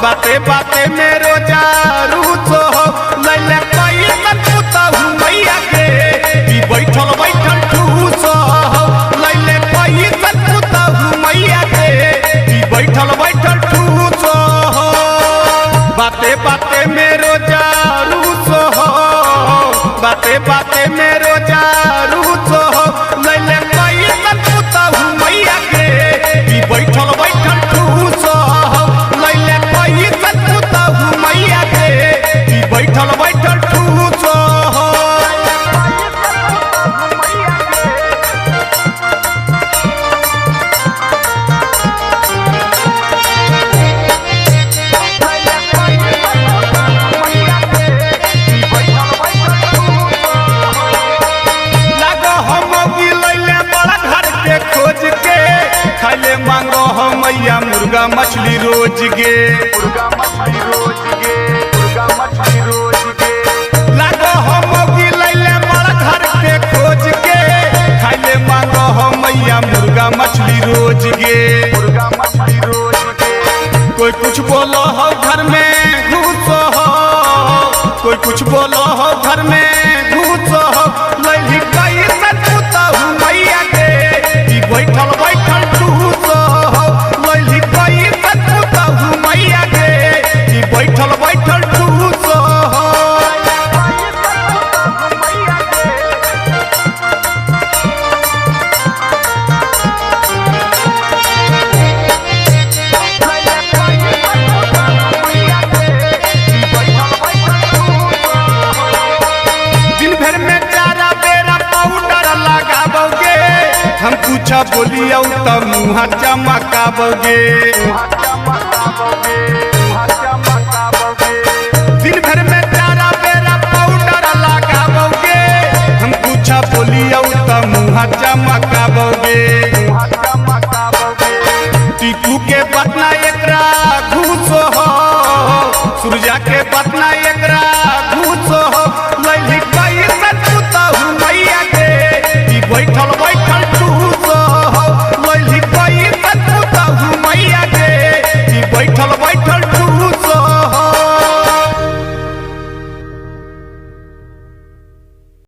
बाते बाते में रोजा रूसो हो लैले कई तूता हूँ मैया के बैठल बैठल ठूसो हो लैले कई तूता हूँ मैया के बैठल बैठल ठूसो हो बाते बाते में रोजा रूसो हो बाते बाते में रोजा रूसो हो लैले कई तूता हूँ मैया के बैठल बैठल ठूसो हो लैले कई तूता हूँ मैया के बैठल बैठल ठूसो हो खाले मांगो हो मैया मुर्गा मछली रोज गे लागो हो मोगी लैले बड़ा घर के खोज के खाले मांगो हो मैया मुर्गा मछली रोज गे कोई कुछ बोलो हो घर में घुसो हो कोई कुछ बोलो हो घर में घुसो हो लैली कई तूता हूँ मैया के बैठल बैठल ठूसो हो लैली कई तूता हूँ मैया के बैठल बैठल ठूसो हो दिन भर में 4 बेरा पाउडर लगाबोगे हम कुछ बोलियो तो मुँह चमकाबोगे